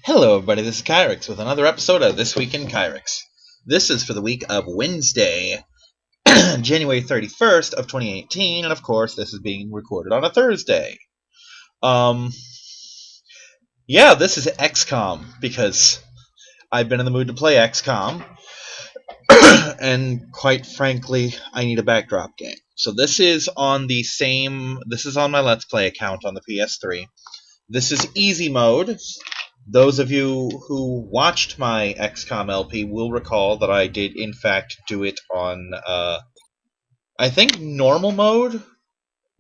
Hello everybody, this is Kyrix with another episode of This Week in Kyrix. This is for the week of Wednesday, January 31st of 2018, and of course this is being recorded on a Thursday. Yeah, this is XCom, because I've been in the mood to play XCom, and quite frankly, I need a backdrop game. So this is on my Let's Play account on the PS3. This is easy mode. Those of you who watched my XCOM LP will recall that I did, in fact, do it on, I think normal mode?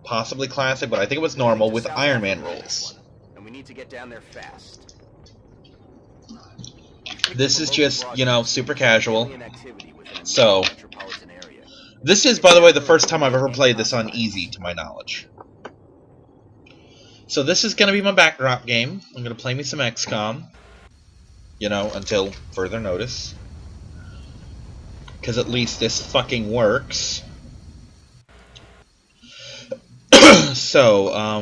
Possibly classic, but I think it was normal with Iron Man rules. And we need to get down there fast. This is just, super casual. So, this is, by the way, the first time I've ever played this on easy, to my knowledge. So this is going to be my backdrop game. I'm going to play me some XCOM. Until further notice. Because at least this fucking works. So,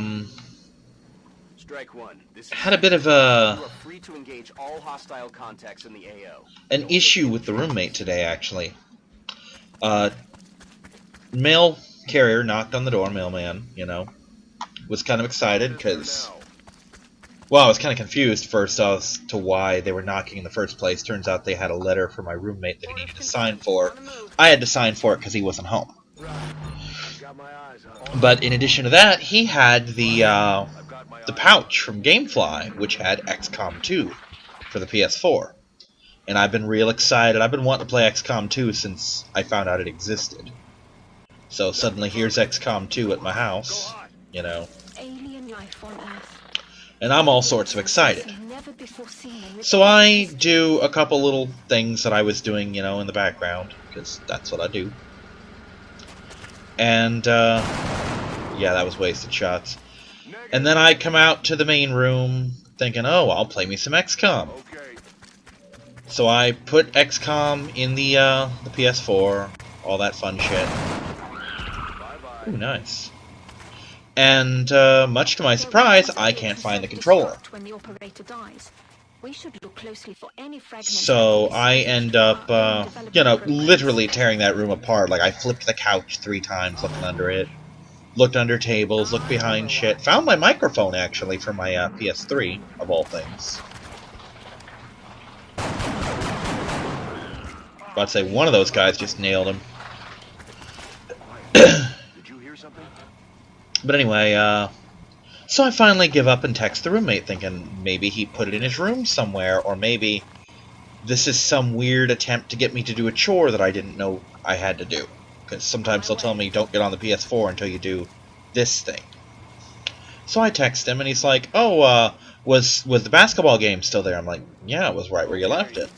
Strike one. had a bit of a... You are free to engage all hostile contacts in the AO. An issue with the roommate today, actually. Mail carrier knocked on the door, mailman, was kind of excited because, well, I was kind of confused first as to why they were knocking in the first place. Turns out they had a letter for my roommate that he needed to sign for. I had to sign for it because he wasn't home. But in addition to that, he had the pouch from Gamefly, which had XCOM 2 for the PS4. And I've been real excited. I've been wanting to play XCOM 2 since I found out it existed. So suddenly here's XCOM 2 at my house. Alien life on Earth. And I'm all sorts of excited. So I do a couple little things that I was doing, in the background, because that's what I do. And, yeah, that was wasted shots. And then I come out to the main room, thinking, oh, I'll play me some XCOM. So I put XCOM in the PS4, all that fun shit. Ooh, nice. And, much to my surprise, I can't find the controller. So I end up, literally tearing that room apart. Like, I flipped the couch 3 times looking under it. Looked under tables, looked behind shit. Found my microphone, actually, for my PS3, of all things. About to say, one of those guys just nailed him. But anyway, so I finally give up and text the roommate, thinking maybe he put it in his room somewhere, or maybe this is some weird attempt to get me to do a chore that I didn't know I had to do. Because sometimes they'll tell me, don't get on the PS4 until you do this thing. So I text him, and he's like, oh, was the basketball game still there? I'm like, yeah, it was right where you left it.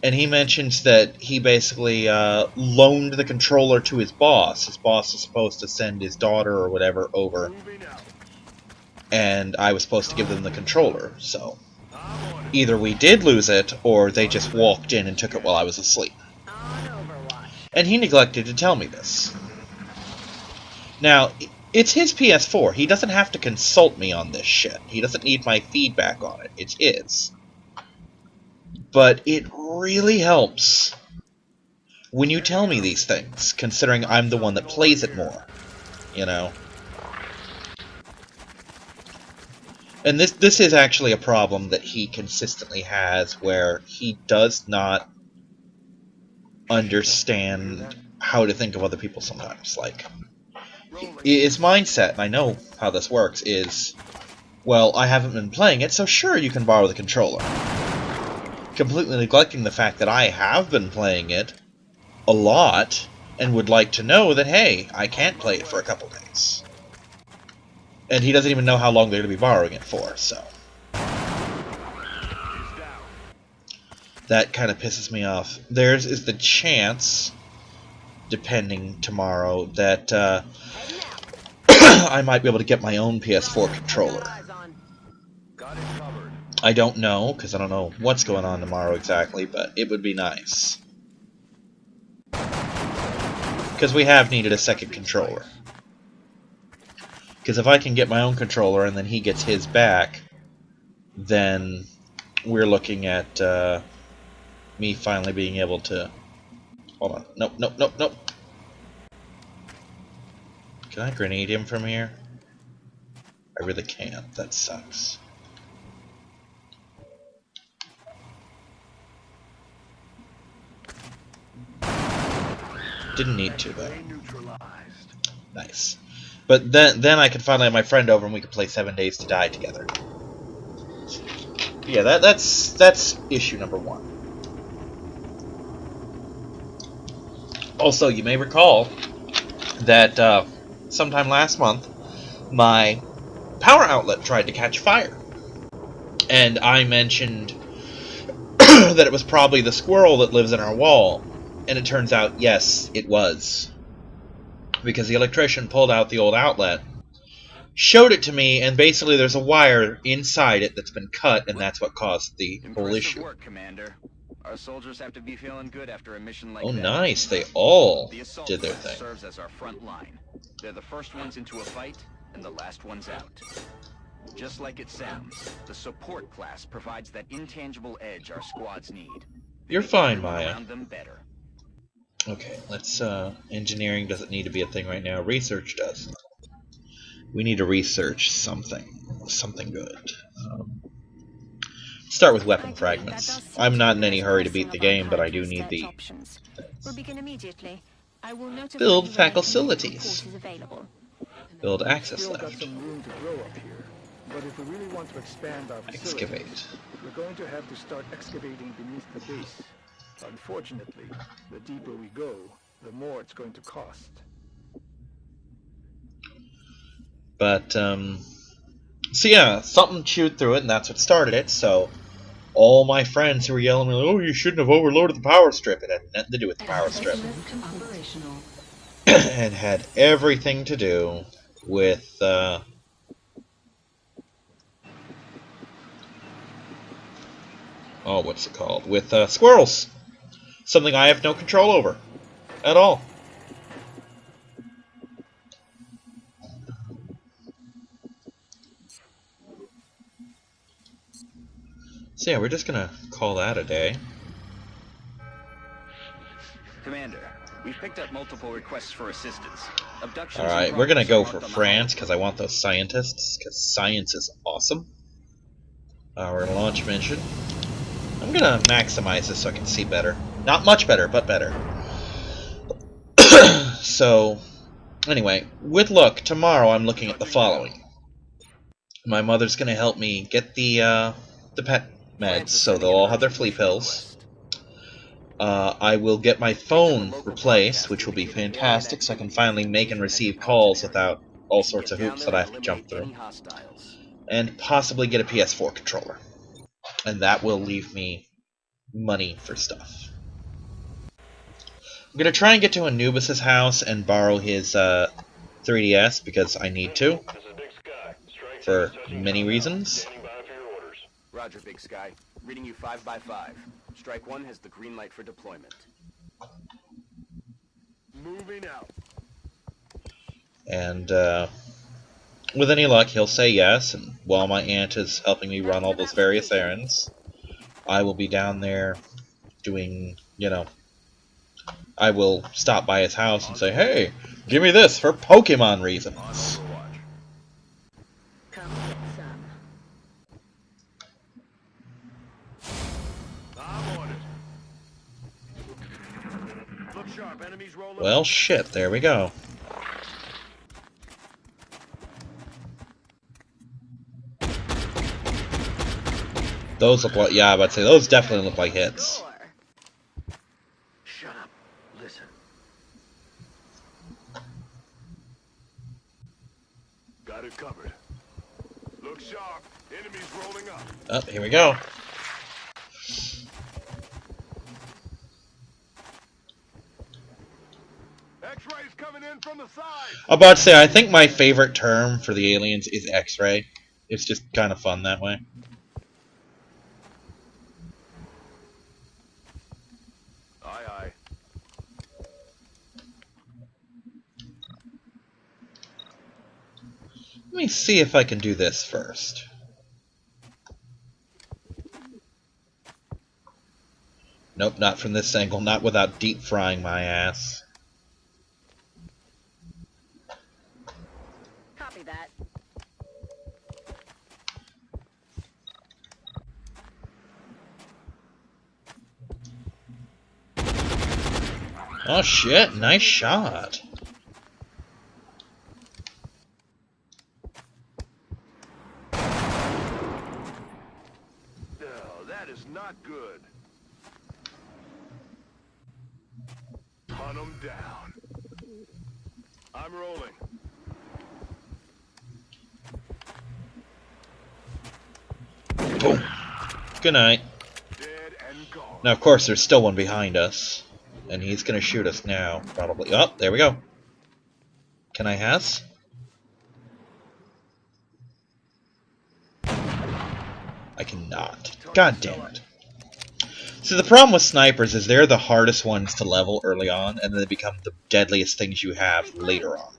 And he mentions that he basically loaned the controller to his boss. His boss is supposed to send his daughter or whatever over. And I was supposed to give them the controller. So either we did lose it, or they just walked in and took it while I was asleep. And he neglected to tell me this. Now, it's his PS4. He doesn't have to consult me on this shit. He doesn't need my feedback on it. It's his. But it really helps when you tell me these things, considering I'm the one that plays it more, And this is actually a problem that he consistently has, where he does not understand how to think of other people sometimes. Like, his mindset, and I know how this works, is, well, I haven't been playing it, so sure, you can borrow the controller. Completely neglecting the fact that I have been playing it a lot and would like to know that, hey, I can't play it for a couple days. And he doesn't even know how long they're going to be borrowing it for, so. That kind of pisses me off. There's is the chance, depending tomorrow, that I might be able to get my own PS4 controller. I don't know, because I don't know what's going on tomorrow exactly, but it would be nice. Because we have needed a second controller. Because if I can get my own controller and then he gets his back, then we're looking at me finally being able to... Hold on. Nope, nope, nope, nope. Can I grenade him from here? I really can't. That sucks. Didn't need to, though. Nice. But then I could finally have my friend over and we could play 7 Days to Die together. Yeah, that's issue number 1. Also, you may recall that sometime last month, my power outlet tried to catch fire. And I mentioned that it was probably the squirrel that lives in our wall. And it turns out, yes, it was. Because the electrician pulled out the old outlet, showed it to me, and basically there's a wire inside it that's been cut, and that's what caused the whole issue. Work, Commander. Our soldiers have to be feeling good after a mission like Oh, that. nice. They all The assault did their class thing. serves as our front line. They're the first ones into a fight and the last ones out. Just like it sounds, the support class provides that intangible edge our squads need. You're fine, Maya. Around them better. Okay, let's, engineering doesn't need to be a thing right now. Research does. We need to research something good. Start with weapon fragments. I'm not in any hurry to beat the game, but I do need the... We'll begin immediately. I will notify Build you when I can facilities. make available. Build access Still got left. some room to grow up here, but if we really want to expand our facilities, Excavate. we're going to have to start excavating beneath the base. Unfortunately, the deeper we go, the more it's going to cost. But, so yeah, something chewed through it, and that's what started it, so all my friends who were yelling, oh, you shouldn't have overloaded the power strip, it had nothing to do with the power strip. And had everything to do with, oh, what's it called? With, squirrels. Something I have no control over. At all. So yeah, we're just gonna call that a day. Commander, we've picked up multiple requests for assistance. Abductions. Alright, we're gonna go for France, because I want those scientists, because science is awesome. We're gonna launch mission. I'm gonna maximize this so I can see better. Not much better, but better. So, anyway, with luck, tomorrow I'm looking at the following. My mother's gonna help me get the pet meds, so they'll all have their flea pills. I will get my phone replaced, which will be fantastic, so I can finally make and receive calls without all sorts of hoops that I have to jump through. And possibly get a PS4 controller. And that will leave me money for stuff. I'm going to try and get to Anubis' house and borrow his 3DS, because I need to. For many reasons. Roger, Big Sky. Reading you 5x5. Strike 1 has the green light for deployment. Moving out. And with any luck, he'll say yes, and while my aunt is helping me run all those various errands, I will be down there doing, you know, I will stop by his house and say, hey, give me this for Pokemon reasons. Come get some. I'm on it. Look sharp, enemies rolling. Well, shit, there we go. Those look like, yeah, I'd say those definitely look like hits. Shut up. Listen. Got it covered. Look sharp. Enemies rolling up. Oh, here we go. X-rays coming in from the side. I'm about to say, I think my favorite term for the aliens is X-ray. It's just kind of fun that way. Aye, aye. Let me see if I can do this first. Nope, not from this angle. Not without deep frying my ass. Copy that. Oh shit, nice shot. No, that is not good. Hunt 'em down. I'm rolling. Boom. Good night. Dead and gone. Now, of course, there's still one behind us. And he's gonna shoot us now, probably. Oh, there we go. Can I has? I cannot. God damn it. So the problem with snipers is they're the hardest ones to level early on, and then they become the deadliest things you have later on.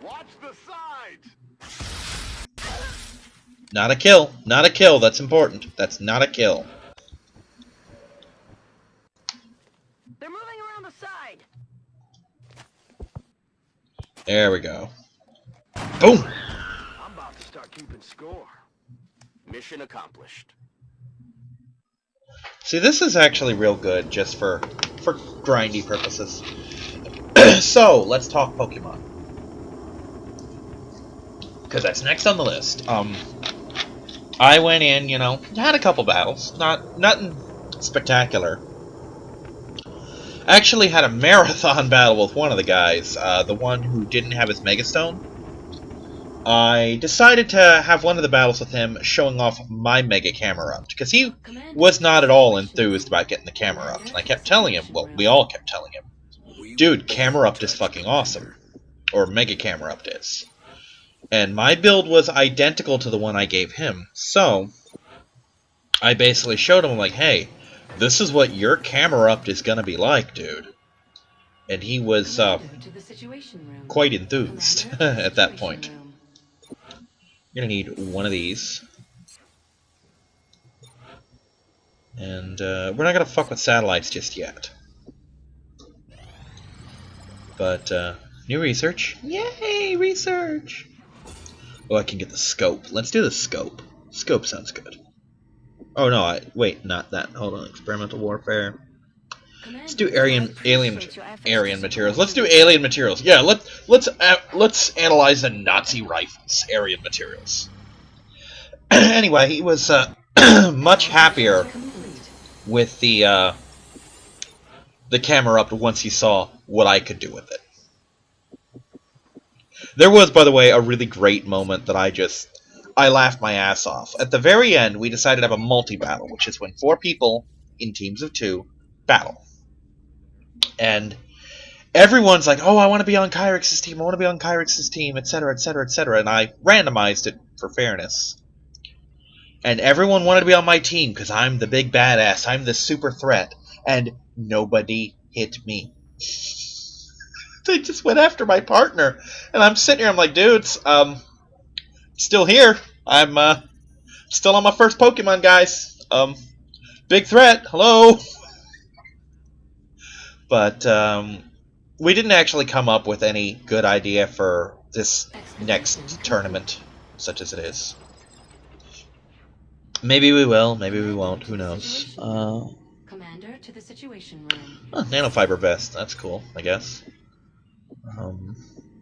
Watch the sides. Not a kill. Not a kill. That's important. That's not a kill. They're moving around the side. There we go. Boom! I'm about to start keeping score. Mission accomplished. See, this is actually real good just for grindy purposes. So, let's talk Pokemon. Because that's next on the list. I went in, you know, had a couple battles. Nothing spectacular. I actually had a marathon battle with one of the guys, the one who didn't have his Megastone. I decided to have one of the battles with him showing off my Mega Camerupt, because he was not at all enthused about getting the Camerupt, and I kept telling him, well, we all kept telling him, dude, Camerupt is fucking awesome, or Mega Camerupt is. And my build was identical to the one I gave him, so I basically showed him, like, hey, this is what your Camerupt is gonna be like, dude. And he was quite enthused at that point. You're gonna need one of these. And we're not gonna fuck with satellites just yet. But new research. Yay, research! Oh, I can get the scope. Let's do the scope. Scope sounds good. Oh no, wait, not that. Hold on, experimental warfare. Let's do alien materials. Let's do alien materials. Yeah, let's analyze the Nazi rifles. Alien materials. Anyway, he was much happier with the Camerupt once he saw what I could do with it. There was, by the way, a really great moment that I laughed my ass off. At the very end, we decided to have a multi-battle, which is when 4 people in teams of 2 battle. And everyone's like, oh, I want to be on Kyrix's team, I want to be on Kyrix's team, etc., etc., etc. And I randomized it for fairness. And everyone wanted to be on my team because I'm the big badass, I'm the super threat. And nobody hit me. They just went after my partner. And I'm sitting here, I'm like, dudes, still here. I'm still on my first Pokemon, guys. Big threat, hello. But we didn't actually come up with any good idea for this next tournament, such as it is. Maybe we will, maybe we won't, who knows. Commander to the Situation Room. Oh, nanofiber vest, that's cool, I guess.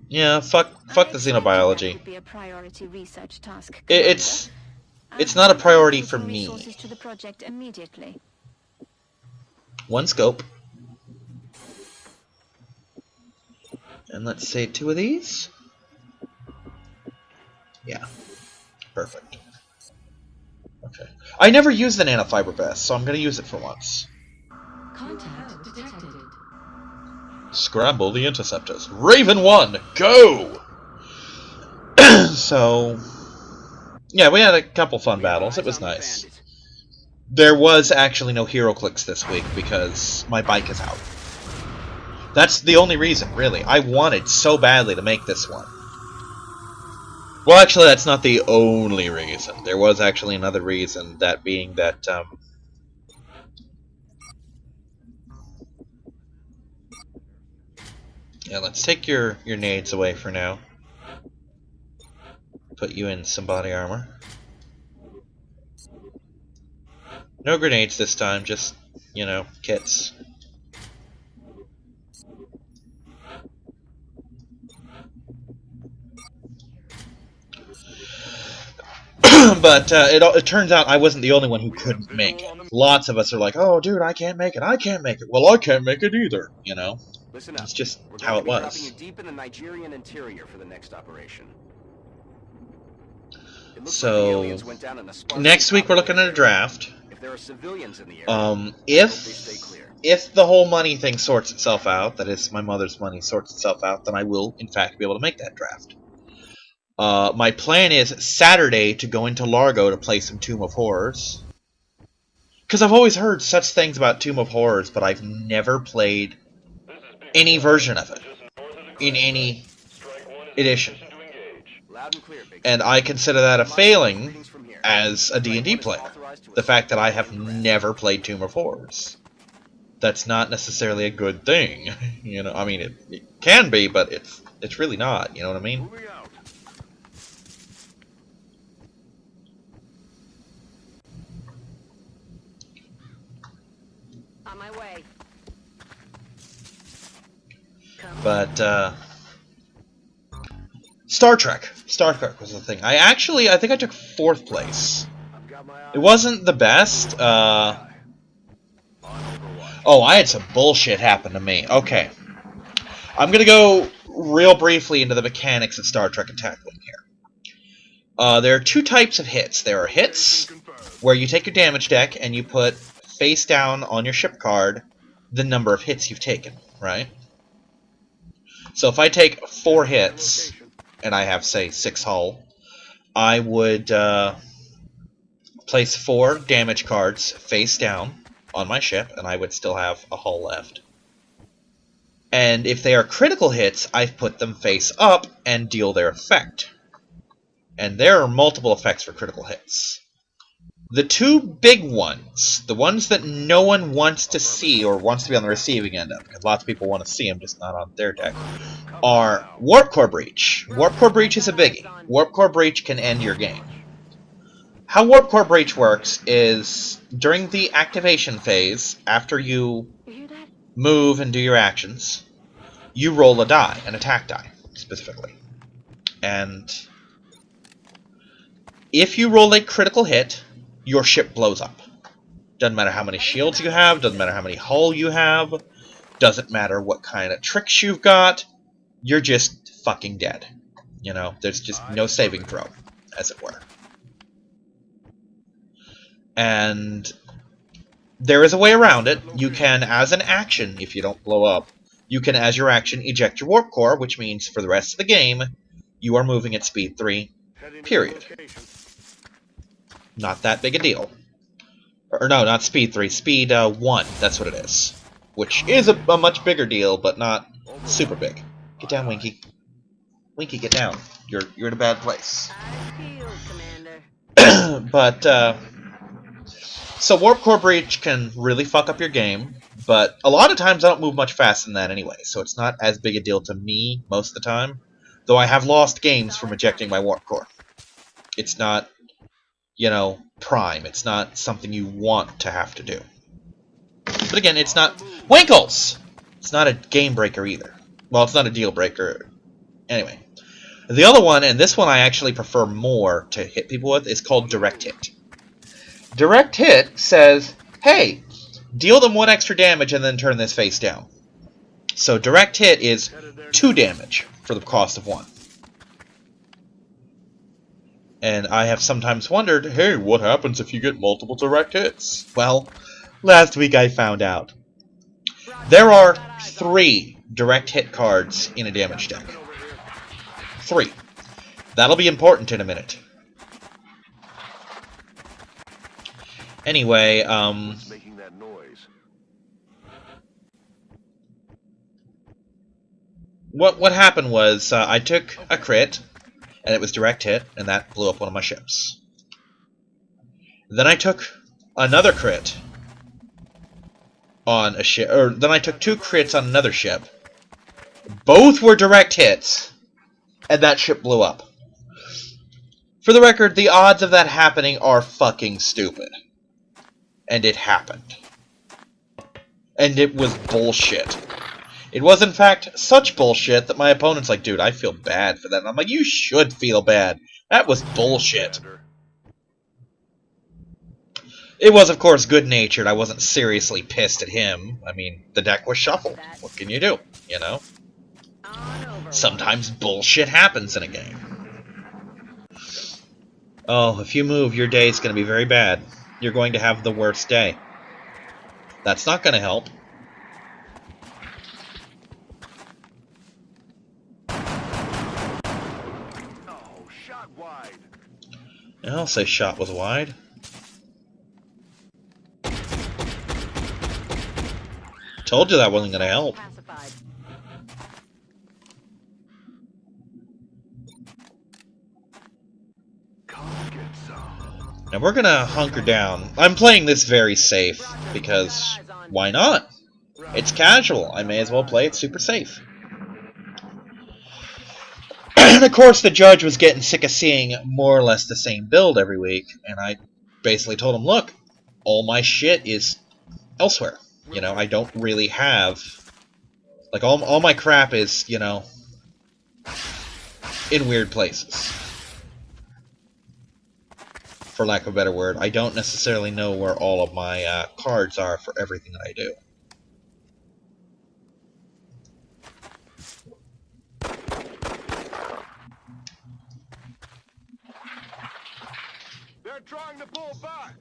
Yeah, fuck the xenobiology. Would be a priority research task, It's not a priority for me. resources to the project immediately. One scope. And let's say 2 of these. Yeah. Perfect. Okay. I never used the nanofiber vest, so I'm going to use it for once. Contact detected. Scramble the interceptors. Raven 1, go! So, yeah, we had a couple fun battles. It was nice. There was actually no hero clicks this week because my bike is out. That's the only reason, really. I wanted so badly to make this one. Well, actually, that's not the only reason. There was actually another reason, that being that, Yeah, let's take your nades away for now. Put you in some body armor. No grenades this time, just, you know, kits. But it turns out I wasn't the only one who couldn't make it. Lots of us are like, oh, dude, I can't make it. I can't make it. Well, I can't make it either, you know? Listen up. It's just We're how going it to be dropping you was. deep in the Nigerian interior for the next operation. It looks like the So, aliens went down in a sparsely next week we're looking at a populated area. draft. If there are civilians in the area, I hope they stay clear. If the whole money thing sorts itself out, that is, my mother's money sorts itself out, then I will, in fact, be able to make that draft. My plan is Saturday to go into Largo to play some Tomb of Horrors. Because I've always heard such things about Tomb of Horrors, but I've never played any version of it in any edition. Loud and clear, Big And I consider that a failing as a D&D player. The fact that I have never played Tomb of Horrors. That's not necessarily a good thing. You know, I mean, it can be, but it's really not. You know what I mean? Moving out. On my way. But, Star Trek. Star Trek was the thing. I think I took 4th place. I've got my eye It wasn't the best. on Overwatch. Oh, I had some bullshit happen to me. Okay. I'm gonna go real briefly into the mechanics of Star Trek Attack Wing here. There are 2 types of hits. There are hits Confirmed. where you take your damage deck and you put face down on your ship card the number of hits you've taken, right? So if I take 4 hits, Location. and I have, say, 6 hull, I would place 4 damage cards face down on my ship, and I would still have a hull left. And if they are critical hits, I've put them face up and deal their effect. And there are multiple effects for critical hits. The 2 big ones, the ones that no one wants to see or wants to be on the receiving end of, because lots of people want to see them, just not on their deck, are Warp Core Breach. Warp Core Breach is a biggie. Warp Core Breach can end your game. How Warp Core Breach works is, during the activation phase, after you You hear that? move and do your actions, you roll a die, an attack die, specifically. And if you roll a critical hit, your ship blows up. Doesn't matter how many shields you have, doesn't matter how many hull you have, doesn't matter what kind of tricks you've got, you're just fucking dead. You know, there's just no saving throw, as it were. And there is a way around it. You can, as an action, if you don't blow up, you can, as your action, eject your warp core, which means for the rest of the game, you are moving at speed 3. Heading to Period. location. Not that big a deal. Or no, not speed 3, speed 1, that's what it is. Which is a much bigger deal, but not super big. Get down, Winky. Winky, get down. You're in a bad place. I feel, Commander. But, so Warp Core Breach can really fuck up your game, but a lot of times I don't move much faster than that anyway, so it's not as big a deal to me most of the time, though I have lost games from ejecting my Warp Core. It's not, you know, prime. It's not something you want to have to do. But again, it's not... Winkles! It's not a game breaker either. Well, it's not a deal breaker. Anyway. The other one, and this one I actually prefer more to hit people with, is called Direct Hit. Direct Hit says, hey, deal them 1 extra damage and then turn this face down. So Direct Hit is 2 damage for the cost of 1. And I have sometimes wondered, hey, what happens if you get multiple direct hits? Well, last week I found out. There are 3 direct hit cards in a damage deck. 3. That'll be important in a minute. Anyway, What's making that noise? what happened was I took a crit, and it was direct hit, and that blew up one of my ships. Then I took another crit on a ship, or then I took 2 crits on another ship, Both were direct hits, and that ship blew up. For the record, the odds of that happening are fucking stupid. And it happened. And it was bullshit. It was, in fact, such bullshit that my opponent's like, dude, I feel bad for that. And I'm like, you should feel bad. That was bullshit. It was, of course, good-natured. I wasn't seriously pissed at him. I mean, the deck was shuffled. What can you do? You know? Sometimes bullshit happens in a game. Oh, if you move, your day's going to be very bad. You're going to have the worst day. That's not going to help. Oh, shot wide. I'll say shot was wide. Told you that wasn't going to help. Pacified. Come get some. Now we're going to hunker down. I'm playing this very safe, because why not? It's casual. I may as well play it super safe. And of course the judge was getting sick of seeing more or less the same build every week, and I basically told him, look, all my shit is elsewhere. You know, I don't really have... Like, all my crap is, you know, in weird places. For lack of a better word, I don't necessarily know where all of my cards are for everything that I do. They're trying to pull back.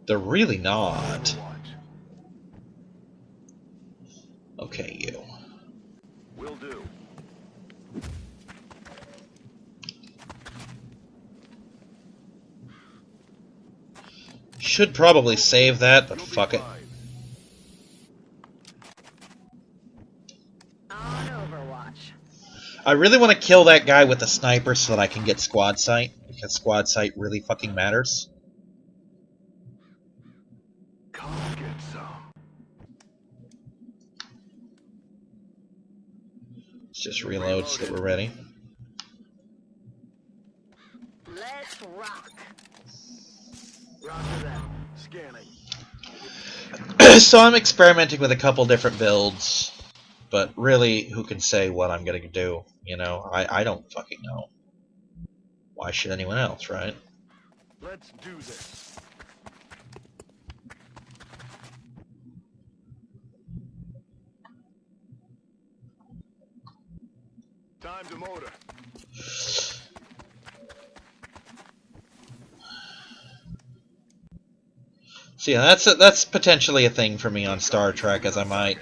They're really not. Okay, you. Will do. Should probably save that, but fuck it. On Overwatch. I really want to kill that guy with the sniper so that I can get squad sight, because squad sight really fucking matters. Come get some. Let's just reload so that we're ready. Let's rock. Roger that. Scanning. So I'm experimenting with a couple different builds, but really, who can say what I'm gonna do? You know, I don't fucking know. Why should anyone else, right? Let's do this. Time to motor. So yeah, that's potentially a thing for me on Star Trek, as I might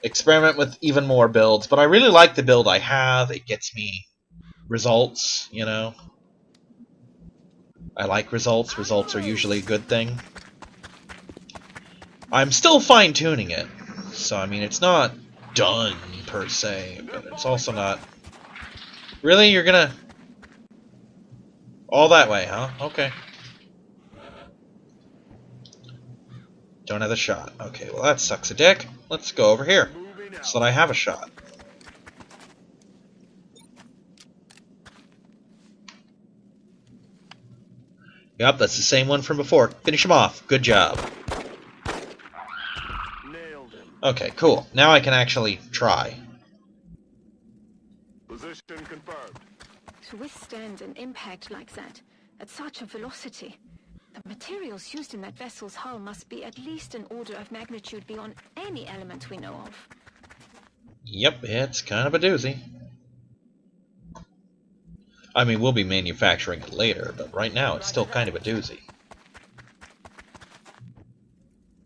experiment with even more builds. But I really like the build I have. It gets me results, you know. I like results. Results are usually a good thing. I'm still fine-tuning it. So, I mean, it's not done, per se, but it's also not... Really? You're gonna... All that way, huh? Okay. Don't have a shot. Okay, well that sucks a dick. Let's go over here, so that I have a shot. Yep, that's the same one from before. Finish him off. Good job. Nailed him. Okay, cool. Now I can actually try. Position confirmed. To withstand an impact like that, at such a velocity, the materials used in that vessel's hull must be at least an order of magnitude beyond any element we know of. Yep, it's kind of a doozy. I mean, we'll be manufacturing it later, but right now it's still kind of a doozy.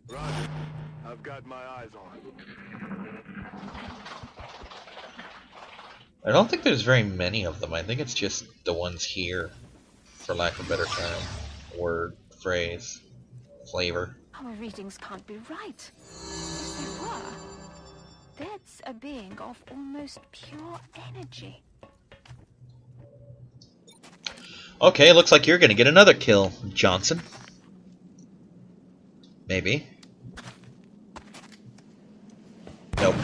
Roger. I've got my eyes on. I don't think there's very many of them. I think it's just the ones here, for lack of a better term. Word, phrase, flavor. Our readings can't be right. If they were, that's a being of almost pure energy. Okay, looks like you're gonna get another kill, Johnson. Maybe. Nope.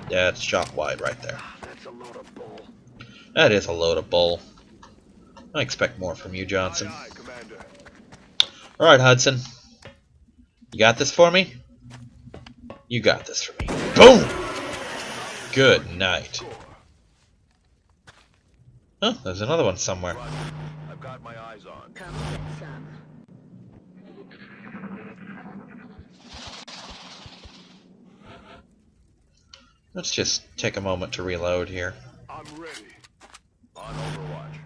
Yeah, it's shot wide right there. That's a load of bull. That is a load of bull. I expect more from you, Johnson. Aye, aye, Commander. Alright, Hudson. You got this for me? You got this for me. Boom! Good night. Oh, there's another one somewhere. Roger. I've got my eyes on. Come get some. Let's just take a moment to reload here. I'm ready. On Overwatch.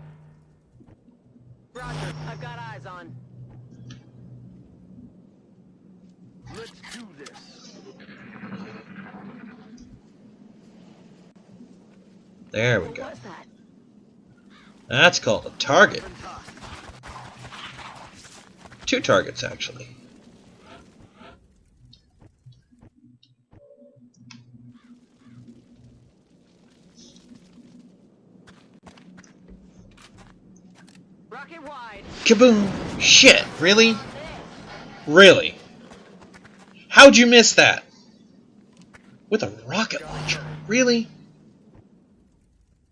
Roger, I've got eyes on. Let's do this. There we What go. was that? That's called a target. 2 targets, actually. Rocket wide. Kaboom! Shit, really? Really? How'd you miss that? With a rocket launcher? Really?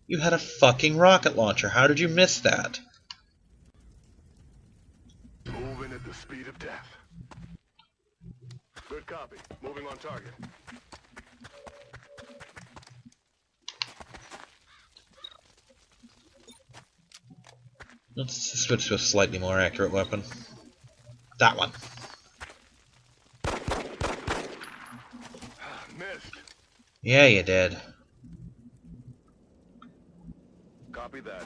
You had a fucking rocket launcher. How did you miss that? Moving at the speed of death. Good copy. Moving on target. Let's switch to a slightly more accurate weapon. That one. Missed. Yeah, you did. Copy that.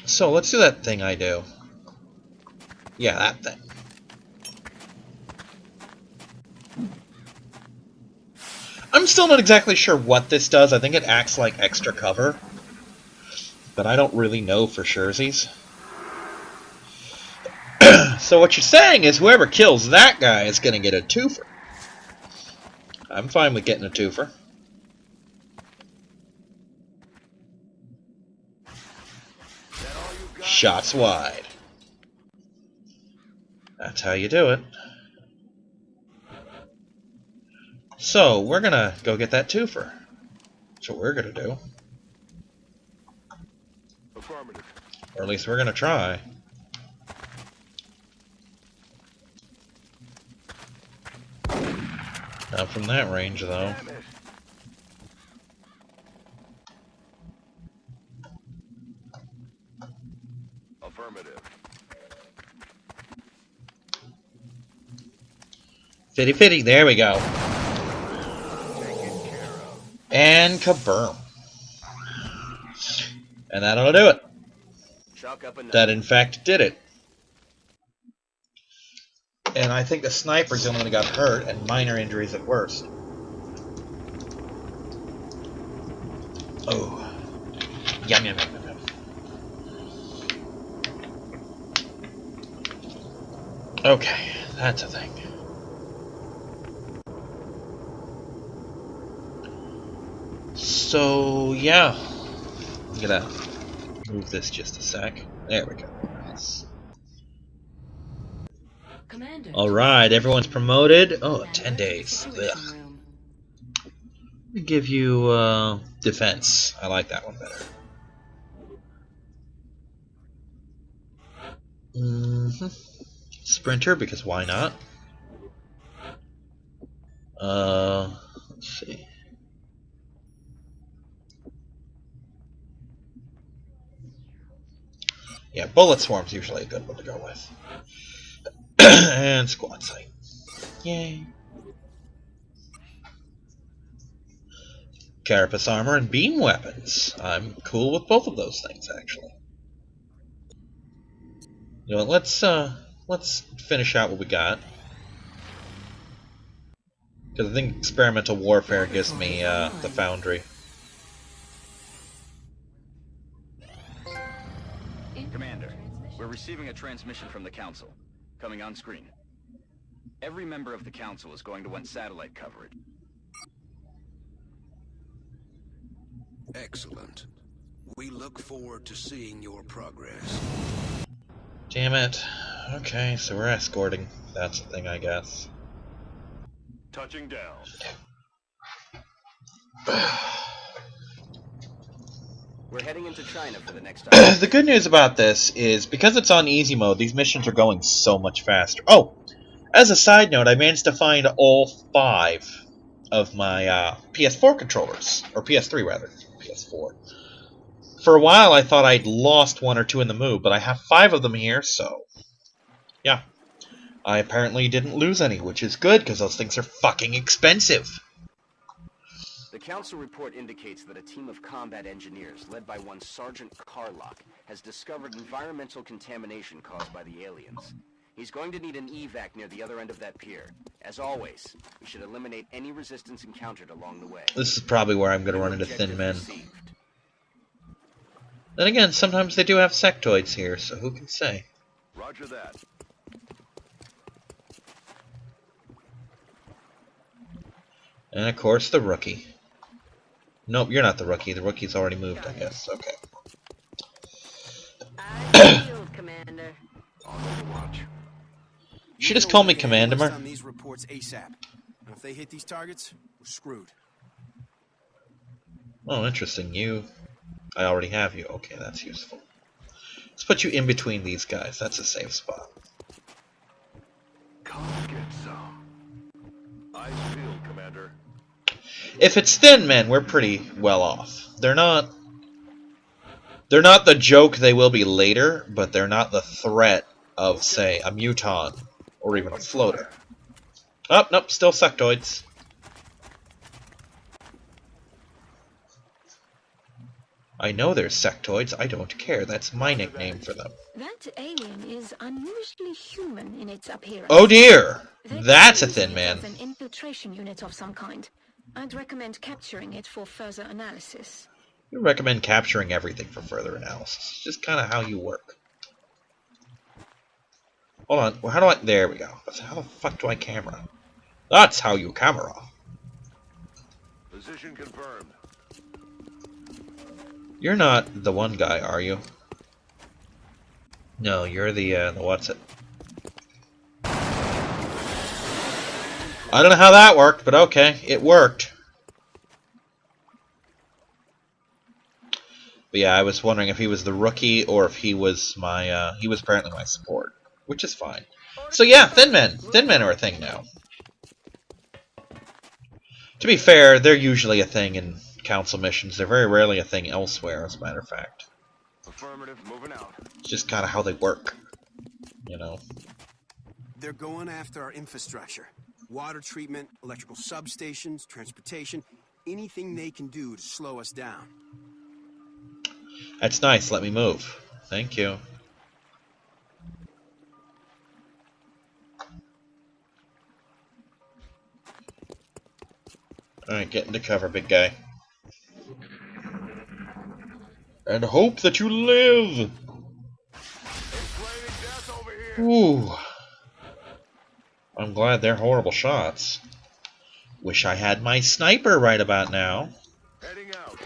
So, let's do that thing I do. Yeah, that thing. I'm still not exactly sure what this does. I think it acts like extra cover. But I don't really know for surezies. So what you're saying is whoever kills that guy is going to get a twofer. I'm fine with getting a twofer. Shots wide. That's how you do it. So, we're gonna go get that twofer. That's what we're gonna do. Affirmative. Or at least we're gonna try. Not from that range, though. Damn it. Affirmative. 50-50, there we go. Taken care of. And kaboom. And that'll do it. Chalk up a That, in fact, did it. And I think the sniper's the only one who got hurt, and minor injuries at worst. Oh. Yum, yum, yum, yum, yum. Okay, that's a thing. So, yeah. I'm gonna move this just a sec. There we go. Nice. Commander. Alright, everyone's promoted. Oh, Commander 10 to the days. Situation Ugh. Room. Let me give you, defense. I like that one better. Sprinter, because why not? Let's see. Yeah, bullet swarm's usually a good one to go with. And squad sight. Yay. Carapace armor and beam weapons. I'm cool with both of those things, actually. You know, let's finish out what we got. Because I think experimental warfare gives me the foundry. Commander, we're receiving a transmission from the Council. Coming on screen. Every member of the Council is going to want satellite coverage. Excellent. We look forward to seeing your progress. Damn it. Okay, so we're escorting. That's the thing, I guess. Touching down. We're heading into China for the next time. The good news about this is, because it's on easy mode, these missions are going so much faster. Oh, as a side note, I managed to find all 5 of my PS4 controllers. Or PS3, rather. PS4. For a while, I thought I'd lost 1 or 2 in the move, but I have 5 of them here, so... yeah. I apparently didn't lose any, which is good, because those things are fucking expensive. The Council report indicates that a team of combat engineers, led by one Sergeant Carlock, has discovered environmental contamination caused by the aliens. He's going to need an evac near the other end of that pier. As always, we should eliminate any resistance encountered along the way. This is probably where I'm going to run into thin men. Then again, sometimes they do have sectoids here, so who can say? Roger that. And of course, the rookie. Nope, you're not the rookie. The rookie's already moved, I guess. Okay. Eyes peeled, Commander. On Overwatch. She just called me Commander. On these reports ASAP. And if they hit these targets, we're screwed. Oh, interesting. You... I already have you. Okay, that's useful. Let's put you in between these guys. That's a safe spot. Come get some. Eyes peeled, Commander. If it's thin men, we're pretty well off. They're not the joke they will be later, but they're not the threat of, say, a muton or even a floater. Oh, nope, still sectoids. I know there's sectoids. I don't care. That's my nickname for them. That alien is unusually human in its appearance. Oh dear! They That's a could thin use it man. as an infiltration unit of some kind. I'd recommend capturing it for further analysis. You recommend capturing everything for further analysis. It's just kind of how you work. Hold on. Well, how do I... There we go. How the fuck do I camera? That's how you camera. Position confirmed. You're not the one guy, are you? No, you're the what's it? I don't know how that worked, but okay, it worked. But yeah, I was wondering if he was the rookie or if he was my, he was apparently my support, which is fine. So yeah, thin men. Thin men are a thing now. To be fair, they're usually a thing in council missions. They're very rarely a thing elsewhere, as a matter of fact. Affirmative, moving out. It's just kind of how they work, you know. They're going after our infrastructure. Water treatment, electrical substations, transportation, anything they can do to slow us down. That's nice. Let me move. Thank you. Alright, get into cover, big guy. And hope that you live! Inflaming death over here. Ooh. I'm glad they're horrible shots. Wish I had my sniper right about now. Heading out.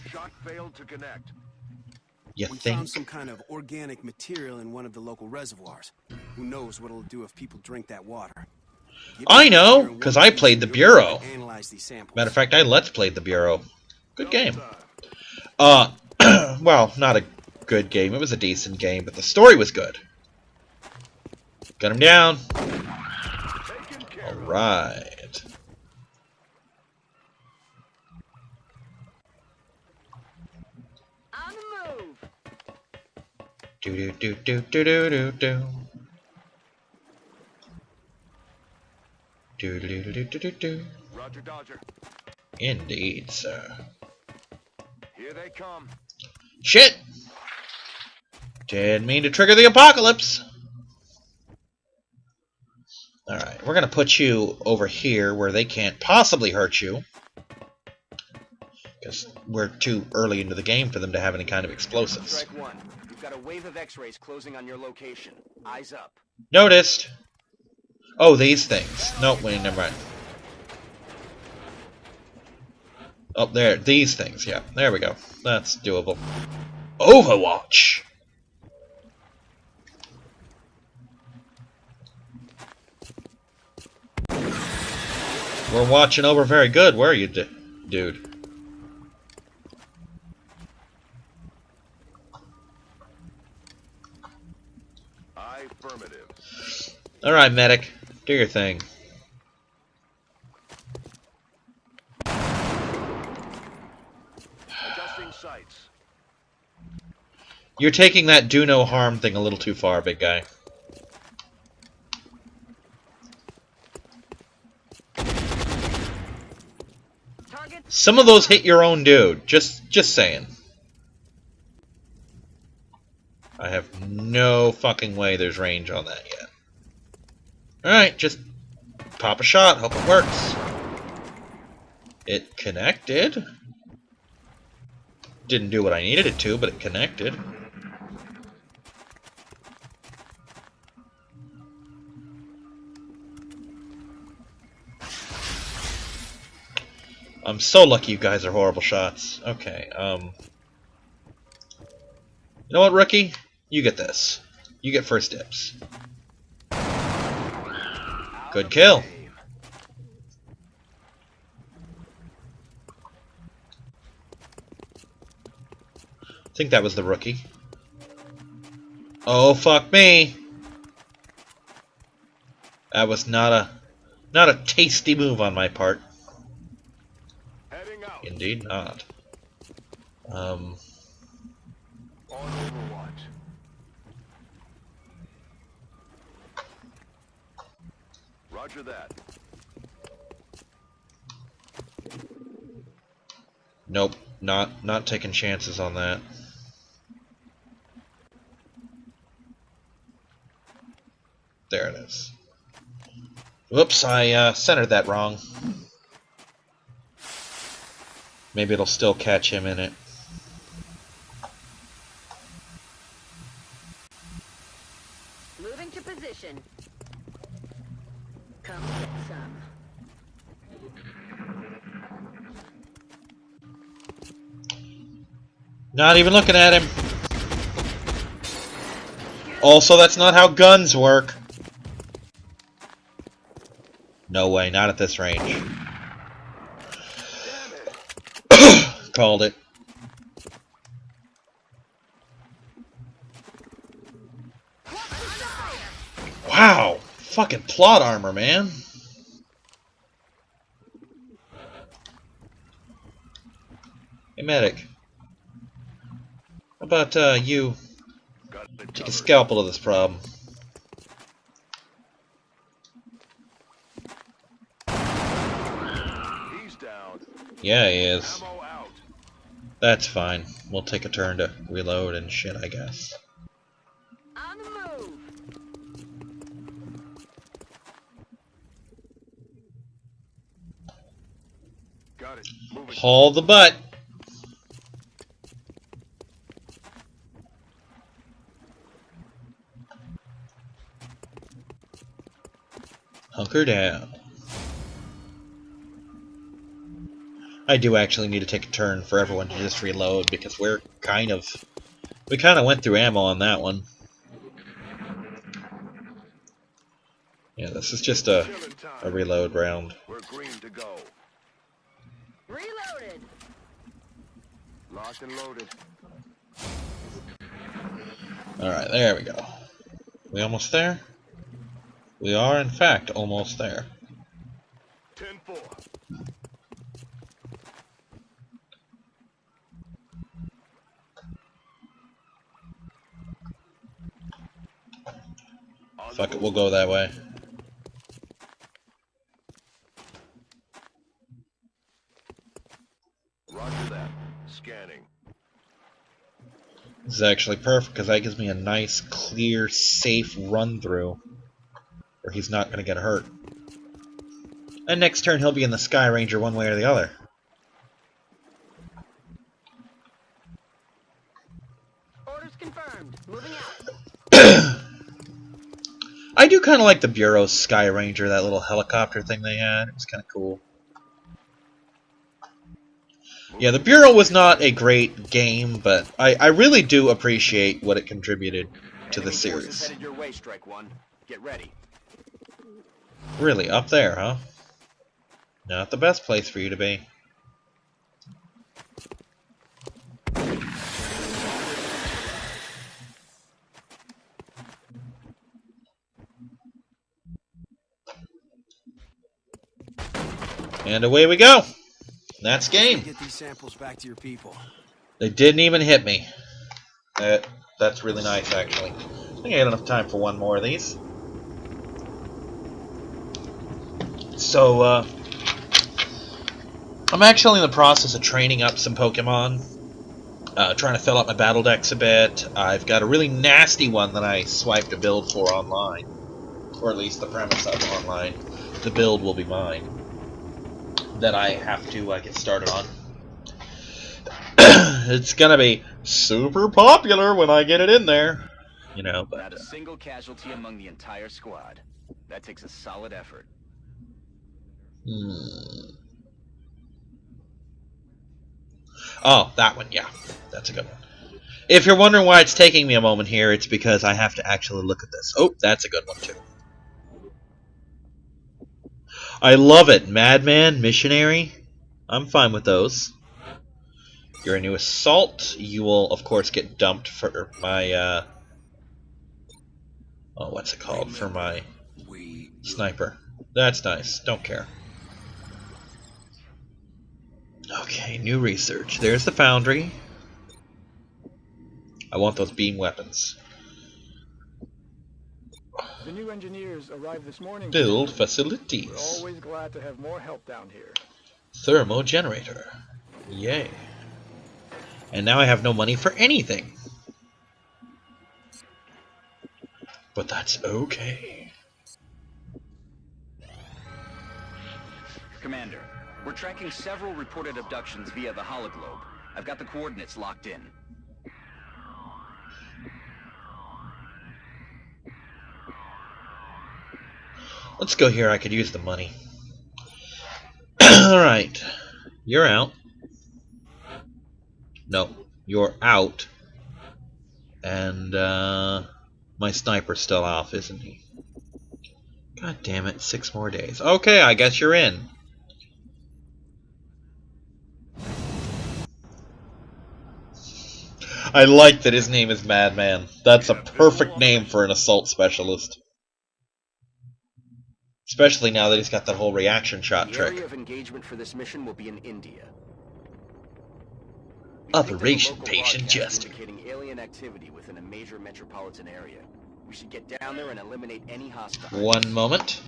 Shot failed to connect. You We think? found some kind of organic material in one of the local reservoirs. Who knows what it'll do if people drink that water. Give I me know, here in because one I piece played and the you'll Bureau. analyze these samples. Matter of fact, I let's played the Bureau. Good game. Double time. Well, not a good game. It was a decent game, but the story was good. Got him down. Taken care of. Alright. On the move. Do do do do do do do do. Do do do do do do do. Roger, Dodger. Indeed, sir. Here they come. Shit! Didn't mean to trigger the apocalypse. Alright, we're gonna put you over here where they can't possibly hurt you. Because we're too early into the game for them to have any kind of explosives. Strike one. You've got a wave of X-rays closing on your location. Eyes up. Noticed! Oh, these things. Nope, wait, never mind. Oh, there. These things. Yeah, there we go. That's doable. Overwatch! We're watching over very good. Where are you, dude? Affirmative. Alright, medic. Do your thing. Adjusting sights. You're taking that do no harm thing a little too far, big guy. Some of those hit your own dude. Just saying. I have no fucking way there's range on that yet. Alright, just pop a shot. Hope it works. It connected. Didn't do what I needed it to, but it connected. I'm so lucky you guys are horrible shots. Okay, you know what, rookie? You get this. You get first dibs. Good kill. I think that was the rookie. Oh, fuck me. That was not a tasty move on my part. Heading out. Indeed not. On Overwatch. Roger that. Nope, not taking chances on that. There it is. Whoops, I centered that wrong. Maybe it'll still catch him in it. Moving to position. Come get some. Not even looking at him. Also, that's not how guns work. No way, not at this range. Called it. Wow! Fucking plot armor, man. Hey, medic. How about, you take a scalpel to this problem? He's down. Yeah, he is. Ammo out. That's fine. We'll take a turn to reload and shit, I guess. On the move. Got it. Moving. Haul the butt. Hunker down. I do actually need to take a turn for everyone to just reload because we kind of went through ammo on that one. Yeah, this is just a Killing time. reload round. We're green to go. Reloaded. Locked and loaded. Alright, there we go. We almost there? We are, in fact, almost there. 10-4. Fuck it, we'll go that way. Roger that. Scanning. This is actually perfect because that gives me a nice, clear, safe run-through where he's not going to get hurt. And next turn he'll be in the Sky Ranger one way or the other. Orders confirmed. Moving out. I do kind of like the Bureau's Sky Ranger, that little helicopter thing they had. It was kind of cool. Yeah, the Bureau was not a great game, but I really do appreciate what it contributed to the Enemy forces series. headed your way, Strike One. Get ready. Really, up there, huh? Not the best place for you to be. And away we go. That's game. Get these samples back to your people. They didn't even hit me. That's really nice, actually. I think I got enough time for one more of these. So, I'm actually in the process of training up some Pokemon. Trying to fill up my battle decks a bit. I've got a really nasty one that I swiped a build for online. Or at least the premise of online. The build will be mine. That I have to get started on. It's gonna be super popular when I get it in there. You know, but... Not a single casualty among the entire squad. That takes a solid effort. Oh, that one, yeah. That's a good one. If you're wondering why it's taking me a moment here, it's because I have to actually look at this. Oh, that's a good one, too. I love it. Madman, Missionary. I'm fine with those. You're a new assault. You will, of course, get dumped for my, oh, what's it called? For my sniper. That's nice. Don't care. Okay, new research. There's the foundry. I want those beam weapons. The new engineers arrived this morning. Build We're facilities. always glad to have more help down here. Thermo generator. Yay. And now I have no money for anything. But that's okay. Commander, we're tracking several reported abductions via the hologlobe. I've got the coordinates locked in. Let's go here. I could use the money. Alright. You're out. No. You're out. And, my sniper's still off, isn't he? God damn it. 6 more days. Okay, I guess you're in. I like that his name is Madman. That's a perfect name for an assault specialist. Especially now that he's got that whole reaction shot The trick. area of engagement for this mission will be in India. We Operation think there's a local Patient broadcast Justice. indicating alien activity within a major metropolitan area. We should get down there and eliminate any hostiles. One moment.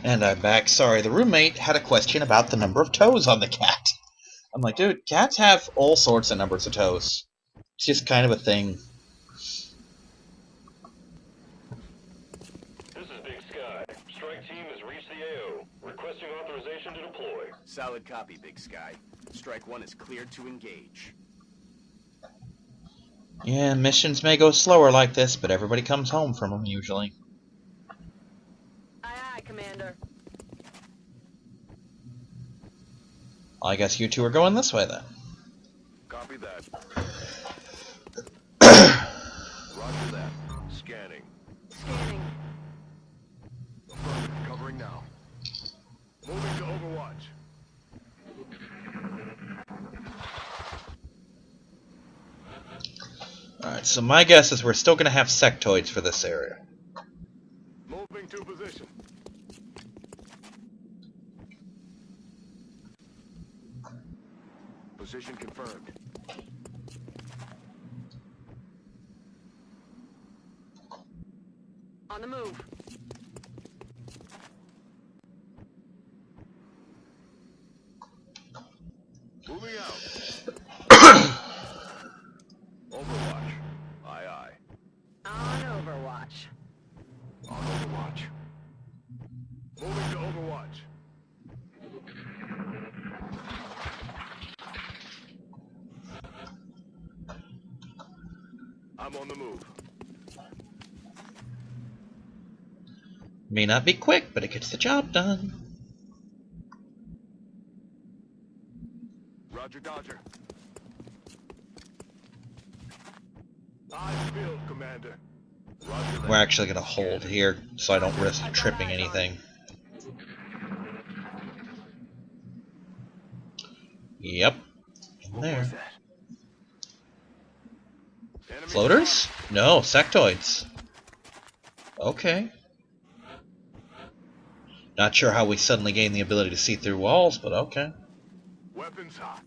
And I'm back. Sorry, the roommate had a question about the number of toes on the cat. I'm like, dude, cats have all sorts of numbers of toes. It's just kind of a thing. This is Big Sky. Strike team has reached the AO. Requesting authorization to deploy. Solid copy, Big Sky. Strike One is cleared to engage. Yeah, missions may go slower like this, but everybody comes home from them usually. Aye, aye, Commander. I guess you two are going this way then. Copy that. Roger that. Scanning. Scanning. Affirmative. Covering now. Moving to Overwatch. Alright, so my guess is we're still going to have sectoids for this area. Position confirmed. On the move. Moving out. Overwatch. Aye, aye. On Overwatch. On Overwatch. Moving to Overwatch. I'm on the move. May not be quick, but it gets the job done. Roger, Dodger. I feel, Commander. Roger that. We're actually going to hold here so I don't risk tripping anything. Yep. In What there. was that? Enemy Floaters? No, sectoids. Okay. Not sure how we suddenly gained the ability to see through walls, but okay. Weapons hot.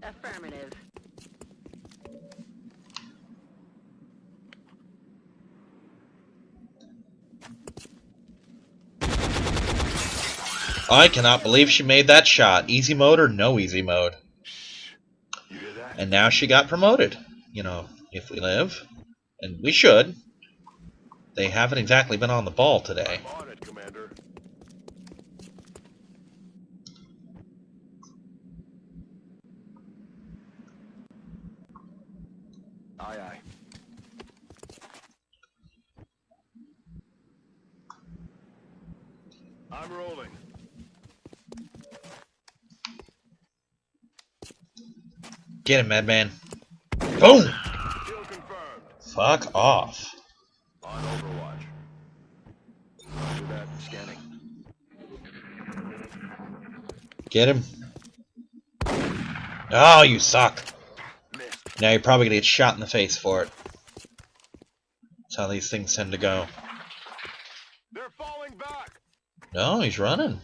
Affirmative. I cannot believe she made that shot. Easy mode or no easy mode. You hear that? And now she got promoted. You know, if we live. And we should. They haven't exactly been on the ball today. I'm on it, Commander. Aye, aye. I'm rolling. Get him, Madman. Boom! Kill confirmed. Fuck off. On Overwatch. Roger that. Scanning. Get him. Oh, you suck. Missed. Now you're probably gonna get shot in the face for it. That's how these things tend to go. They're falling back. No, he's running.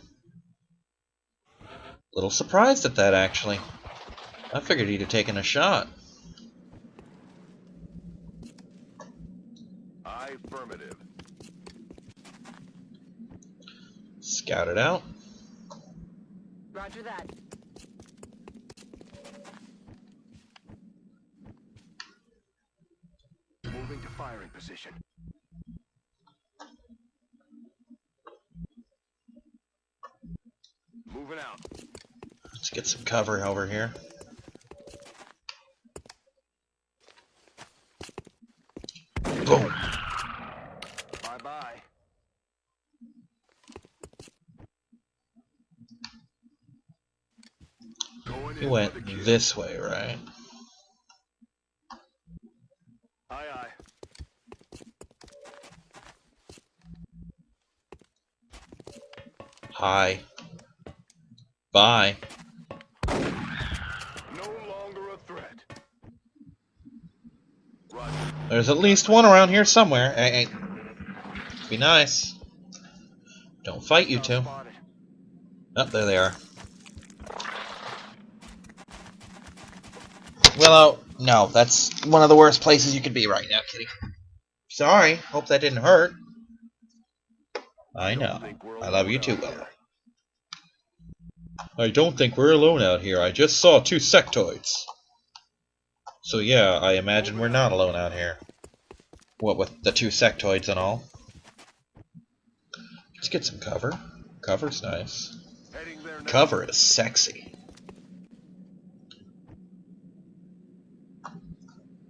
Little surprised at that, actually. I figured he'd have taken a shot. Affirmative. Scout it out. Roger that. Moving to firing position. Moving out. Let's get some cover over here. Boom. Bye-bye. Going He in went for the kill. this way, right? Aye, aye. Hi. Bye. No longer a threat. Roger. There's at least one around here somewhere. Hey, be nice. Don't fight, you two. Spotted. Oh, there they are. Willow, no, that's one of the worst places you could be right now, kitty. Sorry, hope that didn't hurt. I know. I love you too, Willow. I don't think we're alone out here. I just saw 2 sectoids. So yeah, I imagine we're not alone out here. What with the 2 sectoids and all. Let's get some cover. Cover's nice. Heading there now. Cover is sexy.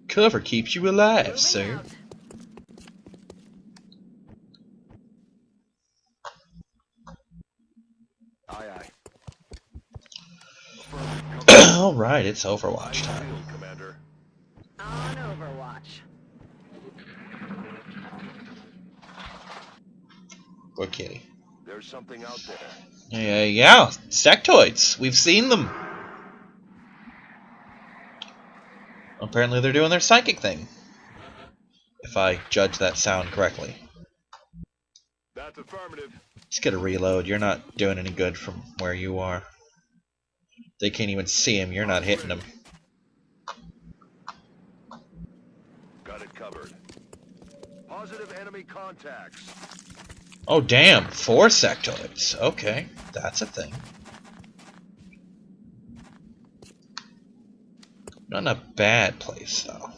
Cover keeps you alive, Moving sir. out. Aye, aye. Affirmative. Cover. Alright, it's Overwatch time. Field, Commander. On Overwatch. Good kitty. There's something out there. Yeah, sectoids. We've seen them. Apparently they're doing their psychic thing. If I judge that sound correctly. That's affirmative. Let's get a reload. You're not doing any good from where you are. They can't even see him. You're not hitting him. Got it covered. Positive enemy contacts. Oh, damn. 4 sectoids. Okay. That's a thing. Not in a bad place, though.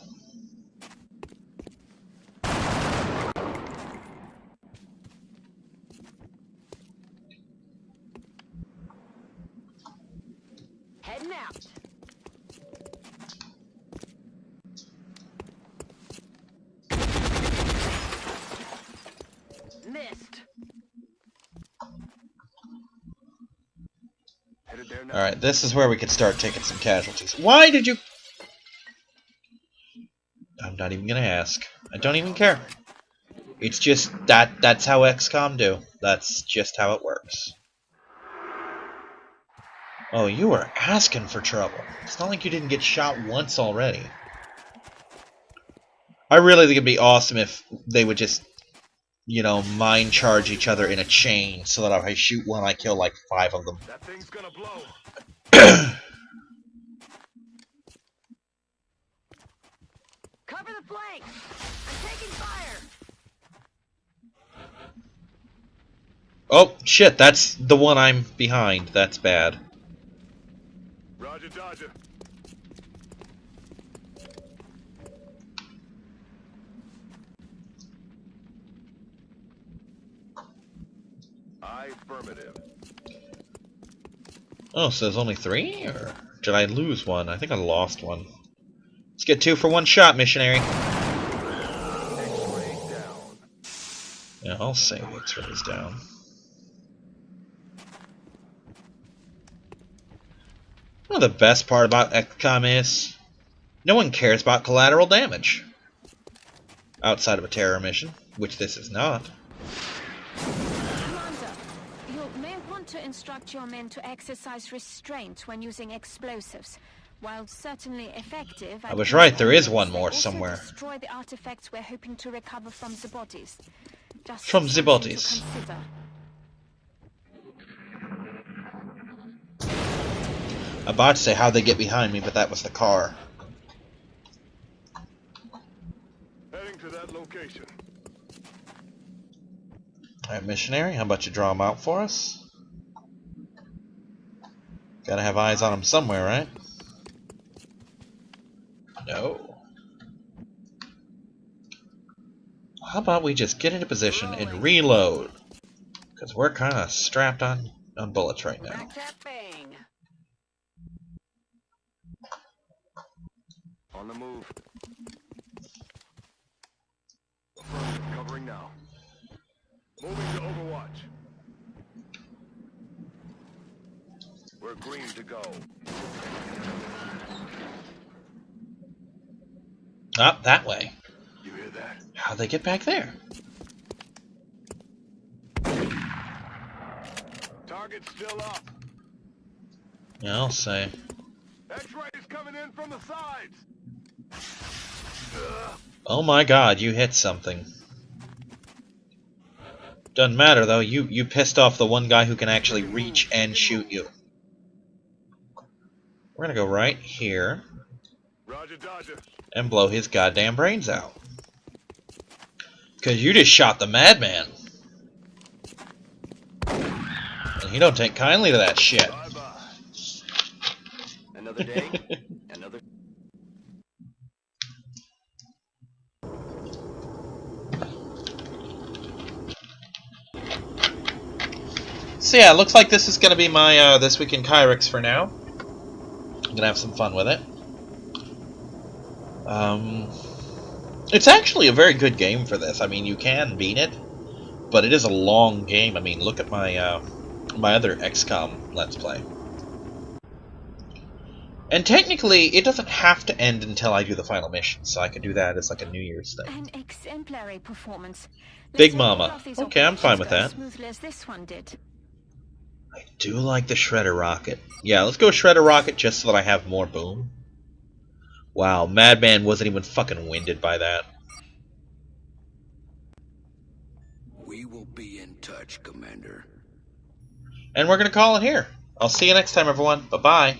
Heading out. Missed. Headed there now. Alright, this is where we could start taking some casualties. Why did you... I'm not even gonna ask. I don't even care. It's just that's how XCom do. That's just how it works. Oh, you were asking for trouble. It's not like you didn't get shot once already. I really think it'd be awesome if they would just, you know, mind charge each other in a chain so that if I shoot one, I kill like 5 of them. That thing's gonna blow. Cover the flank. I'm taking fire. Oh, shit, that's the one I'm behind. That's bad. Roger, Dodger. Affirmative. Oh, so there's only 3? Or did I lose one? I think I lost one. Let's get 2 for 1 shot, missionary. X-ray down. Yeah, I'll say X-rays down. Well, the best part about XCOM is no one cares about collateral damage. Outside of a terror mission, which this is not. Commander, you may want to instruct your men to exercise restraint when using explosives. While certainly effective, I was right, there is one more somewhere. Destroy the artifacts we're hoping to recover from the bodies. Just From the something bodies. to consider. I'm about to say how'd they get behind me, but that was the car. Heading to that location. Alright, missionary, how about you draw them out for us? Gotta have eyes on them somewhere, right? No. How about we just get into position and reload? Because we're kind of strapped on bullets right now. Back that bang. On the move. Affirmative. Covering now. Moving to Overwatch. We're green to go. Up that way. You hear that? How'd they get back there? Target's still up. Yeah, I'll say. X-rays coming in from the sides. Oh my god, you hit something. Doesn't matter though, you pissed off the one guy who can actually reach and shoot you. We're gonna go right here Roger, Dodger. and blow his goddamn brains out. Cause you just shot the madman. And he don't take kindly to that shit. Bye-bye. Another day, another... So yeah, it looks like this is gonna be my This Week in Kyrix for now. I'm gonna have some fun with it. It's actually a very good game for this. I mean, you can beat it, but it is a long game. I mean, look at my my other XCOM Let's Play. And technically, it doesn't have to end until I do the final mission, so I could do that as like a New Year's thing. An exemplary performance. Big Let's hope Mama. all of these Okay, I'm fine with operations that. go as smoothly as this one did. I do like the Shredder Rocket. Yeah, let's go Shredder Rocket just so that I have more boom. Wow, Madman wasn't even fucking winded by that. We will be in touch, Commander. And we're going to call it here. I'll see you next time, everyone. Bye-bye.